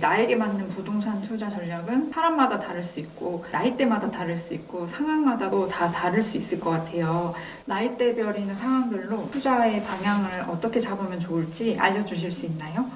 나에게 맞는 부동산 투자 전략은 사람마다 다를 수 있고 나이대마다 다를 수 있고 상황마다도 다 다를 수 있을 것 같아요. 나이대별이나 상황별로 투자의 방향을 어떻게 잡으면 좋을지 알려주실 수 있나요?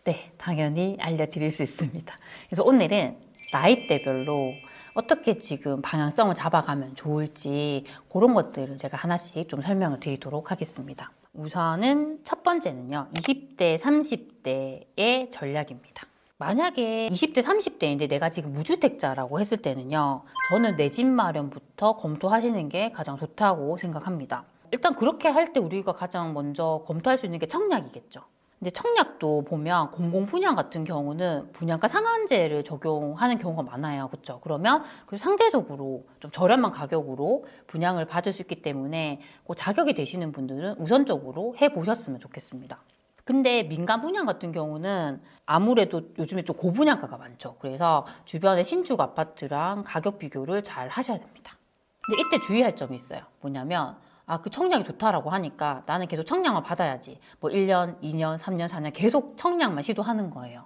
네, 당연히 알려드릴 수 있습니다. 그래서 오늘은 나이대별로 어떻게 지금 방향성을 잡아가면 좋을지 그런 것들을 제가 하나씩 좀 설명을 드리도록 하겠습니다. 우선은 첫 번째는요, 20대, 30대의 전략입니다. 만약에 20대, 30대인데 내가 지금 무주택자라고 했을 때는요, 저는 내 집 마련부터 검토하시는 게 가장 좋다고 생각합니다. 일단 그렇게 할 때 우리가 가장 먼저 검토할 수 있는 게 청약이겠죠. 근데 청약도 보면 공공분양 같은 경우는 분양가 상한제를 적용하는 경우가 많아요. 그렇죠? 그러면 그 상대적으로 좀 저렴한 가격으로 분양을 받을 수 있기 때문에 그 자격이 되시는 분들은 우선적으로 해보셨으면 좋겠습니다. 근데 민간 분양 같은 경우는 아무래도 요즘에 좀 고분양가가 많죠. 그래서 주변의 신축 아파트랑 가격 비교를 잘 하셔야 됩니다. 근데 이때 주의할 점이 있어요. 뭐냐면 그 청약이 좋다라고 하니까 나는 계속 청약만 받아야지. 뭐 1년, 2년, 3년, 4년 계속 청약만 시도하는 거예요.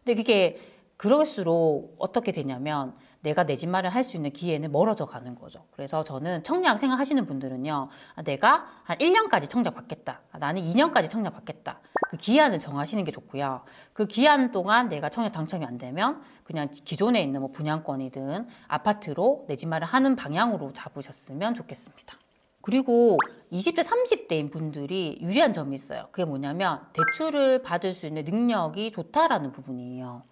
근데 그게 그럴수록 어떻게 되냐면 내가 내 집 마련할 수 있는 기회는 멀어져 가는 거죠. 그래서 저는 청약 생각하시는 분들은요, 내가 한 1년까지 청약 받겠다. 나는 2년까지 청약 받겠다. 그 기한을 정하시는 게 좋고요. 그 기한 동안 내가 청약 당첨이 안 되면 그냥 기존에 있는 뭐 분양권이든 아파트로 내 집 마련하는 방향으로 잡으셨으면 좋겠습니다. 그리고 20대, 30대인 분들이 유리한 점이 있어요. 그게 뭐냐면 대출을 받을 수 있는 능력이 좋다라는 부분이에요.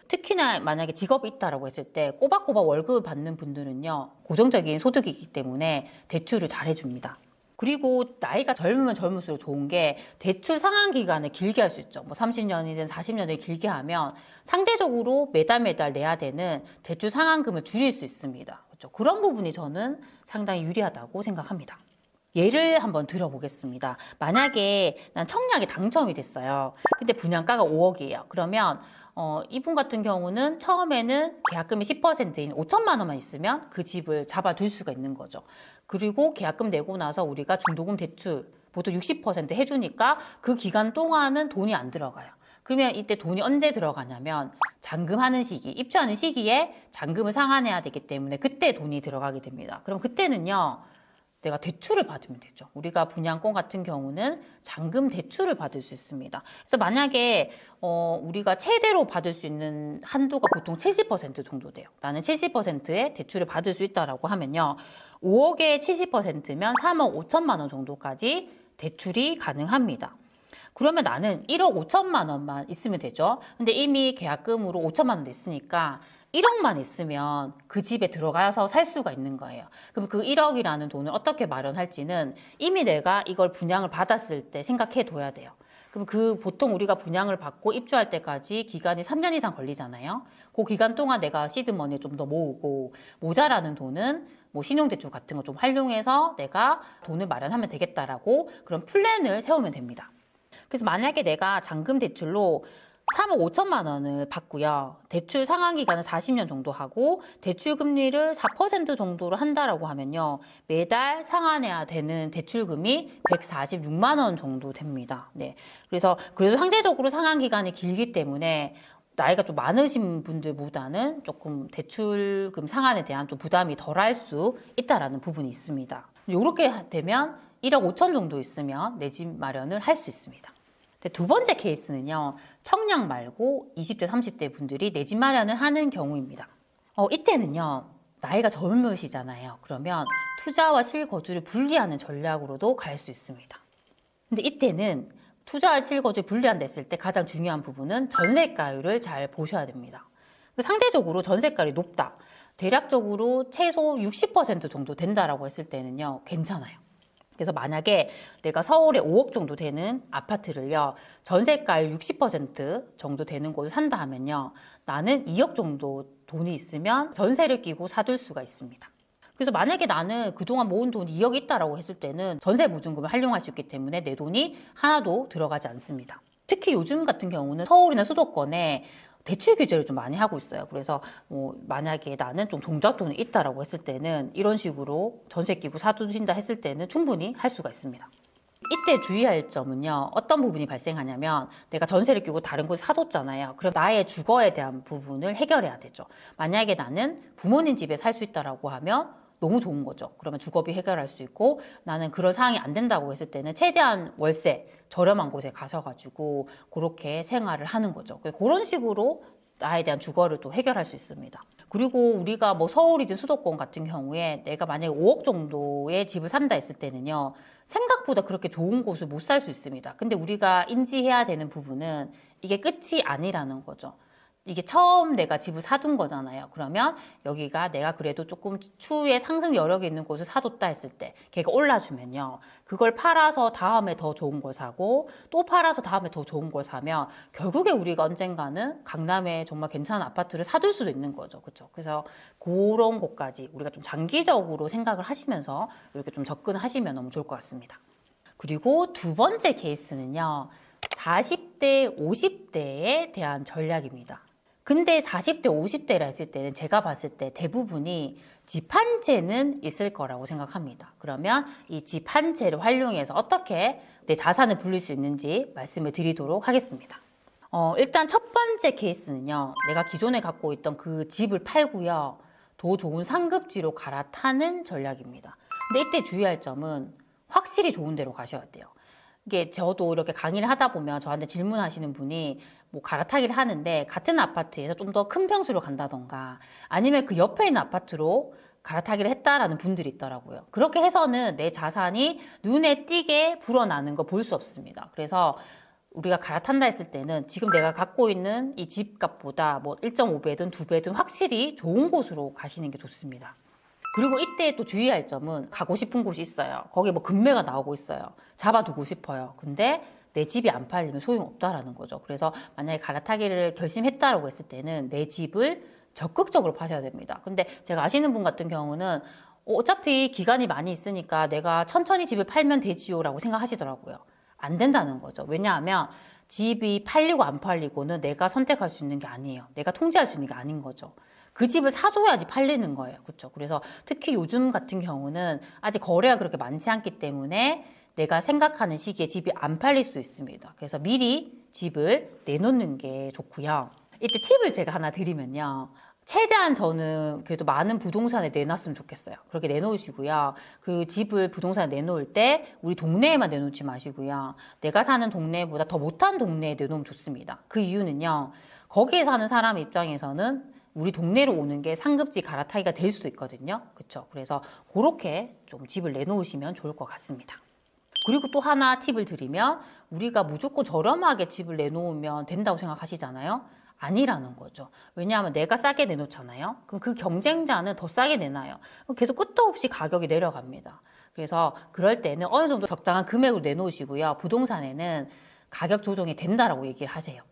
특히나 만약에 직업이 있다라고 했을 때 꼬박꼬박 월급을 받는 분들은요, 고정적인 소득이기 때문에 대출을 잘 해줍니다. 그리고 나이가 젊으면 젊을수록 좋은 게 대출 상환 기간을 길게 할 수 있죠. 뭐 30년이든 40년을 길게 하면 상대적으로 매달 내야 되는 대출 상환금을 줄일 수 있습니다. 그렇죠? 그런 부분이 저는 상당히 유리하다고 생각합니다. 예를 한번 들어보겠습니다. 만약에 난 청약에 당첨이 됐어요. 근데 분양가가 5억이에요. 그러면 이분 같은 경우는 처음에는 계약금이 10%인 5천만 원만 있으면 그 집을 잡아둘 수가 있는 거죠. 그리고 계약금 내고 나서 우리가 중도금 대출 보통 60% 해주니까 그 기간 동안은 돈이 안 들어가요. 그러면 이때 돈이 언제 들어가냐면 잔금하는 시기, 입주하는 시기에 잔금을 상환해야 되기 때문에 그때 돈이 들어가게 됩니다. 그럼 그때는요, 내가 대출을 받으면 되죠. 우리가 분양권 같은 경우는 잔금 대출을 받을 수 있습니다. 그래서 만약에 우리가 최대로 받을 수 있는 한도가 보통 70% 정도 돼요. 나는 70%의 대출을 받을 수 있다라고 하면요, 5억에 70%면 3억 5천만 원 정도까지 대출이 가능합니다. 그러면 나는 1억 5천만 원만 있으면 되죠. 근데 이미 계약금으로 5천만 원 냈으니까 1억만 있으면 그 집에 들어가서 살 수가 있는 거예요. 그럼 그 1억이라는 돈을 어떻게 마련할지는 이미 내가 이걸 분양을 받았을 때 생각해 둬야 돼요. 그럼 보통 우리가 분양을 받고 입주할 때까지 기간이 3년 이상 걸리잖아요. 그 기간 동안 내가 시드머니를 좀 더 모으고 모자라는 돈은 뭐 신용대출 같은 거 좀 활용해서 내가 돈을 마련하면 되겠다라고 그런 플랜을 세우면 됩니다. 그래서 만약에 내가 잔금 대출로 3억 5천만 원을 받고요. 대출 상환 기간은 40년 정도 하고 대출 금리를 4% 정도로 한다라고 하면요, 매달 상환해야 되는 대출금이 146만 원 정도 됩니다. 네. 그래서 그래도 상대적으로 상환 기간이 길기 때문에 나이가 좀 많으신 분들보다는 조금 대출금 상환에 대한 좀 부담이 덜할 수 있다라는 부분이 있습니다. 이렇게 되면 1억 5천 정도 있으면 내 집 마련을 할 수 있습니다. 두 번째 케이스는요, 청약 말고 20대, 30대 분들이 내 집 마련을 하는 경우입니다. 이때는요, 나이가 젊으시잖아요. 그러면 투자와 실거주를 분리하는 전략으로도 갈 수 있습니다. 근데 이때는 투자와 실거주를 분리한다 했을 때 가장 중요한 부분은 전세가율을 잘 보셔야 됩니다. 상대적으로 전세가율이 높다. 대략적으로 최소 60% 정도 된다라고 했을 때는요, 괜찮아요. 그래서 만약에 내가 서울에 5억 정도 되는 아파트를요, 전세가율 60% 정도 되는 곳을 산다 하면요, 나는 2억 정도 돈이 있으면 전세를 끼고 사둘 수가 있습니다. 그래서 만약에 나는 그동안 모은 돈이 2억 있다라고 했을 때는 전세 보증금을 활용할 수 있기 때문에 내 돈이 하나도 들어가지 않습니다. 특히 요즘 같은 경우는 서울이나 수도권에 대출 규제를 좀 많이 하고 있어요. 그래서 만약에 나는 좀 종잣돈이 있다라고 했을 때는 이런 식으로 전세 끼고 사두신다 했을 때는 충분히 할 수가 있습니다. 이때 주의할 점은요, 어떤 부분이 발생하냐면 내가 전세를 끼고 다른 곳에 사뒀잖아요. 그럼 나의 주거에 대한 부분을 해결해야 되죠. 만약에 나는 부모님 집에 살 수 있다라고 하면 너무 좋은 거죠. 그러면 주거비 해결할 수 있고, 나는 그런 상황이 안 된다고 했을 때는 최대한 월세 저렴한 곳에 가셔가지고 그렇게 생활을 하는 거죠. 그런 식으로 나에 대한 주거를 또 해결할 수 있습니다. 그리고 우리가 뭐 서울이든 수도권 같은 경우에 내가 만약에 5억 정도의 집을 산다 했을 때는요, 생각보다 그렇게 좋은 곳을 못 살 수 있습니다. 근데 우리가 인지해야 되는 부분은 이게 끝이 아니라는 거죠. 이게 처음 내가 집을 사둔 거잖아요. 그러면 여기가 내가 그래도 조금 추후에 상승 여력이 있는 곳을 사뒀다 했을 때 걔가 올라주면요, 그걸 팔아서 다음에 더 좋은 걸 사고 또 팔아서 다음에 더 좋은 걸 사면 결국에 우리가 언젠가는 강남에 정말 괜찮은 아파트를 사둘 수도 있는 거죠. 그렇죠? 그래서 그런 곳까지 우리가 좀 장기적으로 생각을 하시면서 이렇게 좀 접근하시면 너무 좋을 것 같습니다. 그리고 두 번째 케이스는요, 40대, 50대에 대한 전략입니다. 근데 40대, 50대라 했을 때는 제가 봤을 때 대부분이 집 한 채는 있을 거라고 생각합니다. 그러면 이 집 한 채를 활용해서 어떻게 내 자산을 불릴 수 있는지 말씀을 드리도록 하겠습니다. 일단 첫 번째 케이스는요, 내가 기존에 갖고 있던 그 집을 팔고요, 더 좋은 상급지로 갈아타는 전략입니다. 근데 이때 주의할 점은 확실히 좋은 데로 가셔야 돼요. 이게 저도 이렇게 강의를 하다 보면 저한테 질문하시는 분이 뭐 갈아타기를 하는데 같은 아파트에서 좀 더 큰 평수로 간다던가 아니면 그 옆에 있는 아파트로 갈아타기를 했다라는 분들이 있더라고요. 그렇게 해서는 내 자산이 눈에 띄게 불어나는 거 볼 수 없습니다. 그래서 우리가 갈아탄다 했을 때는 지금 내가 갖고 있는 이 집값보다 뭐 1.5배든 2배든 확실히 좋은 곳으로 가시는 게 좋습니다. 그리고 이때 또 주의할 점은 가고 싶은 곳이 있어요. 거기에 뭐 금매가 나오고 있어요. 잡아두고 싶어요. 근데 내 집이 안 팔리면 소용없다라는 거죠. 그래서 만약에 갈아타기를 결심했다라고 했을 때는 내 집을 적극적으로 파셔야 됩니다. 근데 제가 아시는 분 같은 경우는 어차피 기간이 많이 있으니까 내가 천천히 집을 팔면 되지요라고 생각하시더라고요. 안 된다는 거죠. 왜냐하면 집이 팔리고 안 팔리고는 내가 선택할 수 있는 게 아니에요. 내가 통제할 수 있는 게 아닌 거죠. 그 집을 사줘야지 팔리는 거예요. 그렇죠? 그래서 특히 요즘 같은 경우는 아직 거래가 그렇게 많지 않기 때문에 내가 생각하는 시기에 집이 안 팔릴 수 있습니다. 그래서 미리 집을 내놓는 게 좋고요. 이때 팁을 제가 하나 드리면요, 최대한 저는 그래도 많은 부동산에 내놨으면 좋겠어요. 그렇게 내놓으시고요. 그 집을 부동산에 내놓을 때 우리 동네에만 내놓지 마시고요. 내가 사는 동네보다 더 못한 동네에 내놓으면 좋습니다. 그 이유는요, 거기에 사는 사람 입장에서는 우리 동네로 오는 게 상급지 갈아타기가 될 수도 있거든요. 그렇죠? 그래서 그렇게 좀 집을 내놓으시면 좋을 것 같습니다. 그리고 또 하나 팁을 드리면, 우리가 무조건 저렴하게 집을 내놓으면 된다고 생각하시잖아요. 아니라는 거죠. 왜냐하면 내가 싸게 내놓잖아요. 그럼 그 경쟁자는 더 싸게 내놔요. 그럼 계속 끝도 없이 가격이 내려갑니다. 그래서 그럴 때는 어느 정도 적당한 금액으로 내놓으시고요. 부동산에는 가격 조정이 된다라고 얘기를 하세요.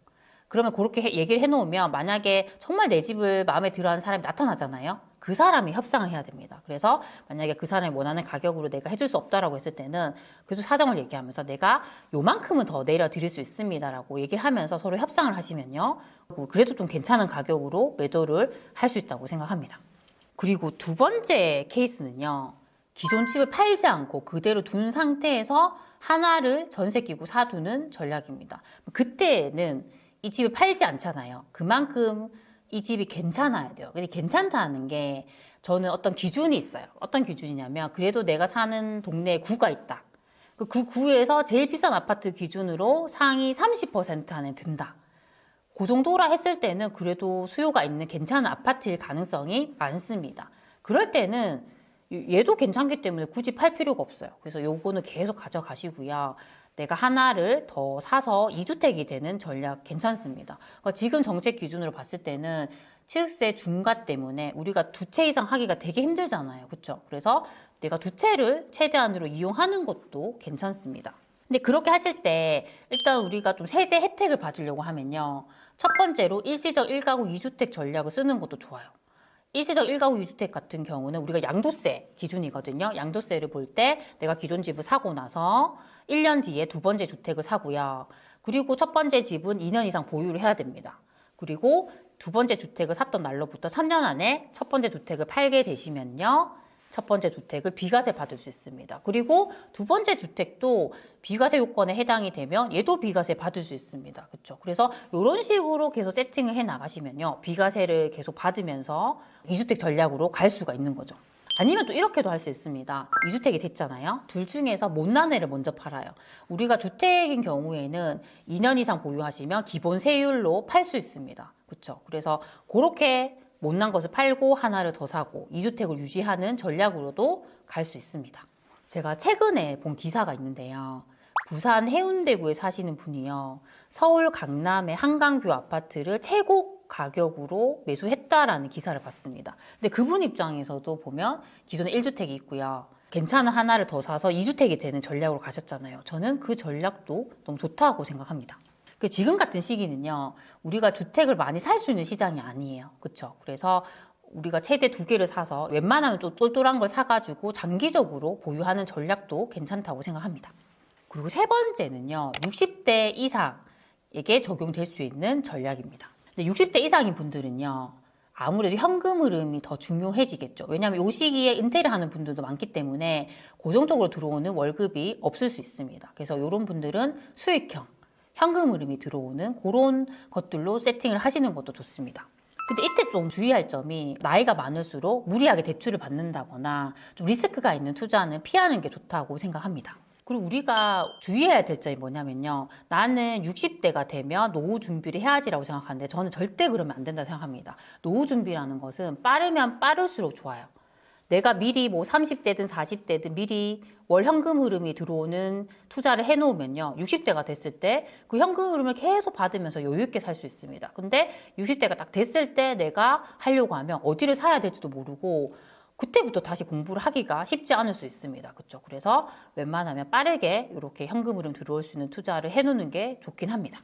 그러면 그렇게 얘기를 해놓으면 만약에 정말 내 집을 마음에 들어하는 사람이 나타나잖아요. 그 사람이 협상을 해야 됩니다. 그래서 만약에 그 사람이 원하는 가격으로 내가 해줄 수 없다라고 했을 때는 그래도 사정을 얘기하면서 내가 요만큼은 더 내려드릴 수 있습니다라고 얘기를 하면서 서로 협상을 하시면요, 그래도 좀 괜찮은 가격으로 매도를 할 수 있다고 생각합니다. 그리고 두 번째 케이스는요, 기존 집을 팔지 않고 그대로 둔 상태에서 하나를 전세 끼고 사두는 전략입니다. 그때는 이 집을 팔지 않잖아요. 그만큼 이 집이 괜찮아야 돼요. 근데 괜찮다는 게 저는 어떤 기준이 있어요. 어떤 기준이냐면, 그래도 내가 사는 동네에 구가 있다. 그 구에서 제일 비싼 아파트 기준으로 상위 30% 안에 든다. 그 정도라 했을 때는 그래도 수요가 있는 괜찮은 아파트일 가능성이 많습니다. 그럴 때는 얘도 괜찮기 때문에 굳이 팔 필요가 없어요. 그래서 요거는 계속 가져가시고요. 내가 하나를 더 사서 2주택이 되는 전략 괜찮습니다. 그러니까 지금 정책 기준으로 봤을 때는 취득세 중과 때문에 우리가 2채 이상 하기가 되게 힘들잖아요. 그렇죠? 그래서 내가 2채를 최대한으로 이용하는 것도 괜찮습니다. 근데 그렇게 하실 때 일단 우리가 좀 세제 혜택을 받으려고 하면요, 첫 번째로 일시적 1가구 2주택 전략을 쓰는 것도 좋아요. 일시적 1가구 2주택 같은 경우는 우리가 양도세 기준이거든요. 양도세를 볼 때 내가 기존 집을 사고 나서 1년 뒤에 두 번째 주택을 사고요. 그리고 첫 번째 집은 2년 이상 보유를 해야 됩니다. 그리고 두 번째 주택을 샀던 날로부터 3년 안에 첫 번째 주택을 팔게 되시면요, 첫 번째 주택을 비과세 받을 수 있습니다. 그리고 두 번째 주택도 비과세 요건에 해당이 되면 얘도 비과세 받을 수 있습니다. 그렇죠? 그래서 이런 식으로 계속 세팅을 해 나가시면요. 비과세를 계속 받으면서 2주택 전략으로 갈 수가 있는 거죠. 아니면 또 이렇게도 할 수 있습니다. 2주택이 됐잖아요. 둘 중에서 못난 애를 먼저 팔아요. 우리가 주택인 경우에는 2년 이상 보유하시면 기본 세율로 팔 수 있습니다. 그렇죠? 그래서 그렇게 못난 것을 팔고 하나를 더 사고 2주택을 유지하는 전략으로도 갈 수 있습니다. 제가 최근에 본 기사가 있는데요. 부산 해운대구에 사시는 분이요. 서울 강남의 한강뷰 아파트를 최고 가격으로 매수했다라는 기사를 봤습니다. 근데 그분 입장에서도 보면 기존에 1주택이 있고요. 괜찮은 하나를 더 사서 2주택이 되는 전략으로 가셨잖아요. 저는 그 전략도 너무 좋다고 생각합니다. 지금 같은 시기는요, 우리가 주택을 많이 살 수 있는 시장이 아니에요. 그렇죠? 그래서 우리가 최대 2개를 사서 웬만하면 좀 똘똘한 걸 사가지고 장기적으로 보유하는 전략도 괜찮다고 생각합니다. 그리고 세 번째는요, 60대 이상에게 적용될 수 있는 전략입니다. 근데 60대 이상인 분들은요, 아무래도 현금 흐름이 더 중요해지겠죠. 왜냐하면 이 시기에 은퇴를 하는 분들도 많기 때문에 고정적으로 들어오는 월급이 없을 수 있습니다. 그래서 이런 분들은 수익형, 현금 흐름이 들어오는 그런 것들로 세팅을 하시는 것도 좋습니다. 근데 이때 좀 주의할 점이 나이가 많을수록 무리하게 대출을 받는다거나 좀 리스크가 있는 투자는 피하는 게 좋다고 생각합니다. 그리고 우리가 주의해야 될 점이 뭐냐면요. 나는 60대가 되면 노후 준비를 해야지라고 생각하는데 저는 절대 그러면 안 된다고 생각합니다. 노후 준비라는 것은 빠르면 빠를수록 좋아요. 내가 미리 뭐 30대든 40대든 미리 월 현금 흐름이 들어오는 투자를 해놓으면요. 60대가 됐을 때 그 현금 흐름을 계속 받으면서 여유 있게 살 수 있습니다. 근데 60대가 딱 됐을 때 내가 하려고 하면 어디를 사야 될지도 모르고 그때부터 다시 공부를 하기가 쉽지 않을 수 있습니다. 그렇죠? 그래서 웬만하면 빠르게 이렇게 현금 흐름 들어올 수 있는 투자를 해놓는 게 좋긴 합니다.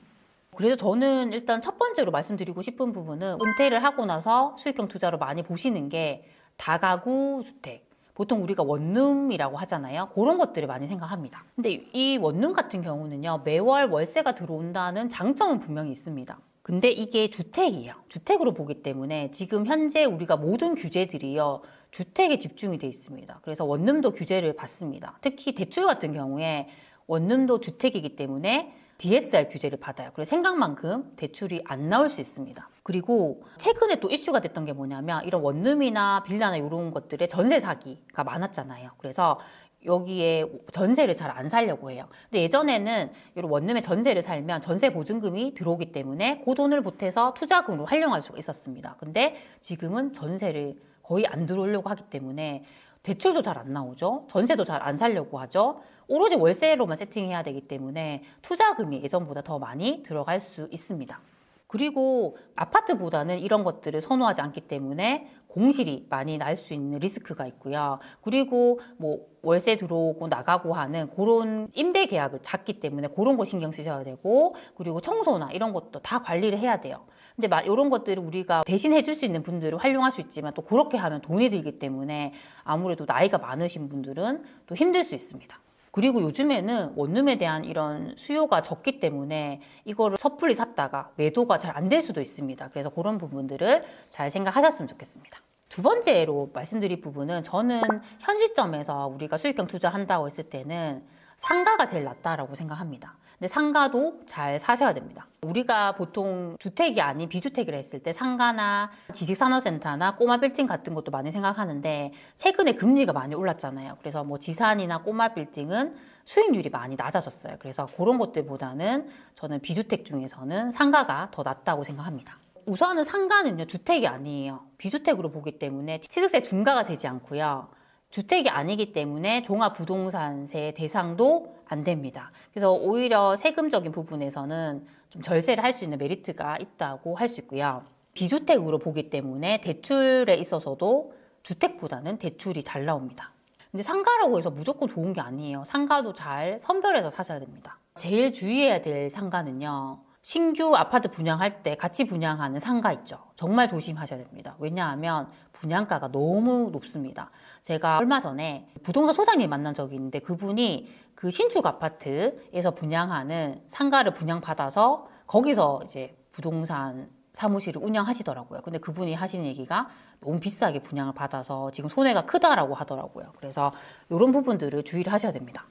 그래서 저는 일단 첫 번째로 말씀드리고 싶은 부분은 은퇴를 하고 나서 수익형 투자로 많이 보시는 게 다가구 주택. 보통 우리가 원룸이라고 하잖아요. 그런 것들을 많이 생각합니다. 근데 이 원룸 같은 경우는요, 매월 월세가 들어온다는 장점은 분명히 있습니다. 근데 이게 주택이에요. 주택으로 보기 때문에 지금 현재 우리가 모든 규제들이요, 주택에 집중이 되어 있습니다. 그래서 원룸도 규제를 받습니다. 특히 대출 같은 경우에 원룸도 주택이기 때문에 DSR 규제를 받아요. 그래서 생각만큼 대출이 안 나올 수 있습니다. 그리고 최근에 또 이슈가 됐던 게 뭐냐면 이런 원룸이나 빌라나 이런 것들의 전세 사기가 많았잖아요. 그래서 여기에 전세를 잘 안 살려고 해요. 근데 예전에는 이런 원룸에 전세를 살면 전세 보증금이 들어오기 때문에 그 돈을 보태서 투자금으로 활용할 수가 있었습니다. 근데 지금은 전세를 거의 안 들어오려고 하기 때문에 대출도 잘 안 나오죠. 전세도 잘 안 살려고 하죠. 오로지 월세로만 세팅해야 되기 때문에 투자금이 예전보다 더 많이 들어갈 수 있습니다. 그리고 아파트보다는 이런 것들을 선호하지 않기 때문에 공실이 많이 날 수 있는 리스크가 있고요. 그리고 뭐 월세 들어오고 나가고 하는 그런 임대 계약을 잡기 때문에 그런 거 신경 쓰셔야 되고, 그리고 청소나 이런 것도 다 관리를 해야 돼요. 근데 이런 것들을 우리가 대신 해줄 수 있는 분들을 활용할 수 있지만 또 그렇게 하면 돈이 들기 때문에 아무래도 나이가 많으신 분들은 또 힘들 수 있습니다. 그리고 요즘에는 원룸에 대한 이런 수요가 적기 때문에 이거를 섣불리 샀다가 매도가 잘 안 될 수도 있습니다. 그래서 그런 부분들을 잘 생각하셨으면 좋겠습니다. 두 번째로 말씀드릴 부분은 저는 현 시점에서 우리가 수익형 투자한다고 했을 때는 상가가 제일 낫다라고 생각합니다. 근데 상가도 잘 사셔야 됩니다. 우리가 보통 주택이 아닌 비주택이라 했을 때 상가나 지식산업센터나 꼬마 빌딩 같은 것도 많이 생각하는데 최근에 금리가 많이 올랐잖아요. 그래서 뭐 지산이나 꼬마 빌딩은 수익률이 많이 낮아졌어요. 그래서 그런 것들보다는 저는 비주택 중에서는 상가가 더 낫다고 생각합니다. 우선은 상가는요, 주택이 아니에요. 비주택으로 보기 때문에 취득세 중과가 되지 않고요. 주택이 아니기 때문에 종합부동산세 대상도 안 됩니다. 그래서 오히려 세금적인 부분에서는 좀 절세를 할 수 있는 메리트가 있다고 할 수 있고요. 비주택으로 보기 때문에 대출에 있어서도 주택보다는 대출이 잘 나옵니다. 근데 상가라고 해서 무조건 좋은 게 아니에요. 상가도 잘 선별해서 사셔야 됩니다. 제일 주의해야 될 상가는요, 신규 아파트 분양할 때 같이 분양하는 상가 있죠. 정말 조심하셔야 됩니다. 왜냐하면 분양가가 너무 높습니다. 제가 얼마 전에 부동산 소장님 만난 적이 있는데 그분이 그 신축 아파트에서 분양하는 상가를 분양받아서 거기서 이제 부동산 사무실을 운영하시더라고요. 근데 그분이 하시는 얘기가 너무 비싸게 분양을 받아서 지금 손해가 크다라고 하더라고요. 그래서 이런 부분들을 주의를 하셔야 됩니다.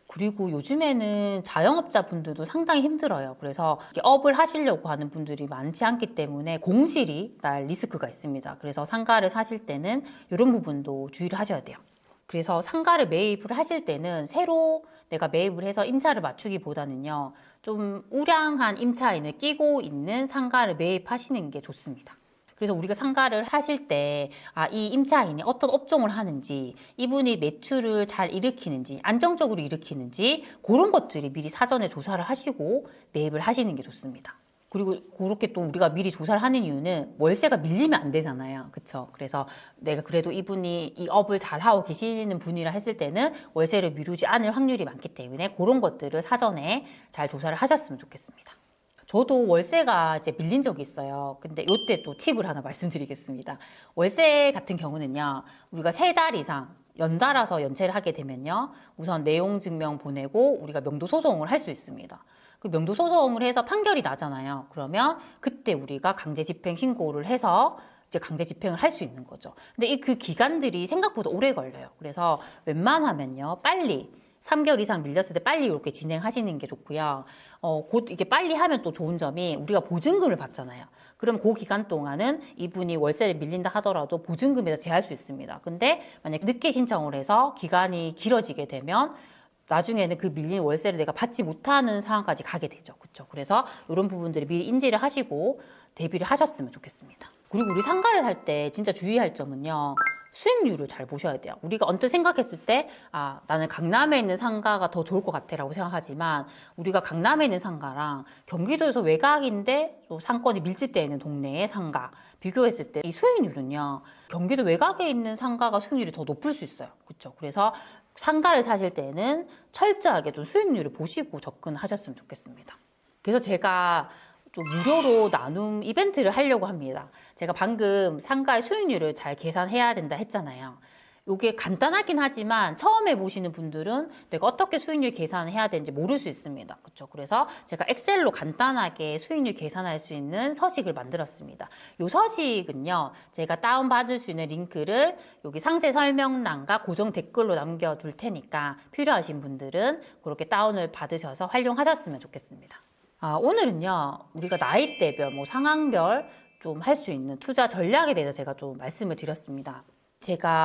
그리고 요즘에는 자영업자 분들도 상당히 힘들어요. 그래서 업을 하시려고 하는 분들이 많지 않기 때문에 공실이 날 리스크가 있습니다. 그래서 상가를 사실 때는 이런 부분도 주의를 하셔야 돼요. 그래서 상가를 매입을 하실 때는 새로 내가 매입을 해서 임차를 맞추기보다는요, 좀 우량한 임차인을 끼고 있는 상가를 매입하시는 게 좋습니다. 그래서 우리가 상가를 하실 때, 이 임차인이 어떤 업종을 하는지, 이분이 매출을 잘 일으키는지, 안정적으로 일으키는지, 그런 것들이 미리 사전에 조사를 하시고 매입을 하시는 게 좋습니다. 그리고 그렇게 또 우리가 미리 조사를 하는 이유는 월세가 밀리면 안 되잖아요. 그쵸? 그래서 내가 그래도 이분이 이 업을 잘 하고 계시는 분이라 했을 때는 월세를 미루지 않을 확률이 많기 때문에 그런 것들을 사전에 잘 조사를 하셨으면 좋겠습니다. 저도 월세가 이제 밀린 적이 있어요. 근데 이때 또 팁을 하나 말씀드리겠습니다. 월세 같은 경우는요, 우리가 3달 이상 연달아서 연체를 하게 되면요, 우선 내용 증명 보내고 우리가 명도 소송을 할 수 있습니다. 그 명도 소송을 해서 판결이 나잖아요. 그러면 그때 우리가 강제 집행 신고를 해서 이제 강제 집행을 할 수 있는 거죠. 근데 그 기간들이 생각보다 오래 걸려요. 그래서 웬만하면요, 빨리 3개월 이상 밀렸을 때 빨리 이렇게 진행하시는 게 좋고요. 곧 이게 빨리 하면 또 좋은 점이 우리가 보증금을 받잖아요. 그럼 그 기간 동안은 이분이 월세를 밀린다 하더라도 보증금에서 제할 수 있습니다. 근데 만약 늦게 신청을 해서 기간이 길어지게 되면 나중에는 그 밀린 월세를 내가 받지 못하는 상황까지 가게 되죠. 그렇죠? 그래서 이런 부분들을 미리 인지를 하시고 대비를 하셨으면 좋겠습니다. 그리고 우리 상가를 살 때 진짜 주의할 점은요, 수익률을 잘 보셔야 돼요. 우리가 언뜻 생각했을 때, 나는 강남에 있는 상가가 더 좋을 것 같아 라고 생각하지만, 우리가 강남에 있는 상가랑 경기도에서 외곽인데 또 상권이 밀집되어 있는 동네의 상가 비교했을 때 이 수익률은요, 경기도 외곽에 있는 상가가 수익률이 더 높을 수 있어요. 그렇죠? 그래서 상가를 사실 때는 철저하게 좀 수익률을 보시고 접근하셨으면 좋겠습니다. 그래서 제가 좀 무료로 나눔 이벤트를 하려고 합니다. 제가 방금 상가의 수익률을 잘 계산해야 된다 했잖아요. 이게 간단하긴 하지만 처음 해보시는 분들은 내가 어떻게 수익률 계산을 해야 되는지 모를 수 있습니다. 그렇죠? 그래서 제가 엑셀로 간단하게 수익률 계산할 수 있는 서식을 만들었습니다. 이 서식은요, 제가 다운받을 수 있는 링크를 여기 상세 설명란과 고정 댓글로 남겨둘 테니까 필요하신 분들은 그렇게 다운을 받으셔서 활용하셨으면 좋겠습니다. 오늘은요, 우리가 나이대별, 상황별 좀 할 수 있는 투자 전략에 대해서 제가 좀 말씀을 드렸습니다.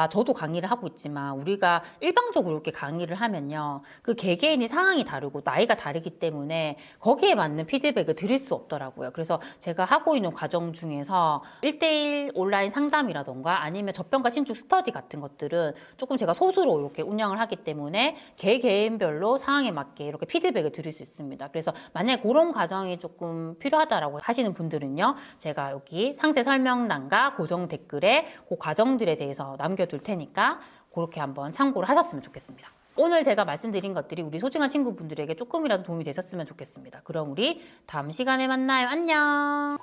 저도 강의를 하고 있지만 우리가 일방적으로 이렇게 강의를 하면요, 그 개개인의 상황이 다르고 나이가 다르기 때문에 거기에 맞는 피드백을 드릴 수 없더라고요. 그래서 제가 하고 있는 과정 중에서 1대1 온라인 상담이라던가 아니면 저평가 신축 스터디 같은 것들은 조금 제가 소수로 이렇게 운영을 하기 때문에 개개인별로 상황에 맞게 이렇게 피드백을 드릴 수 있습니다. 그래서 만약에 그런 과정이 조금 필요하다라고 하시는 분들은요, 제가 여기 상세 설명란과 고정 댓글에 그 과정들에 대해서 남겨둘 테니까 그렇게 한번 참고를 하셨으면 좋겠습니다. 오늘 제가 말씀드린 것들이 우리 소중한 친구분들에게 조금이라도 도움이 되셨으면 좋겠습니다. 그럼 우리 다음 시간에 만나요. 안녕.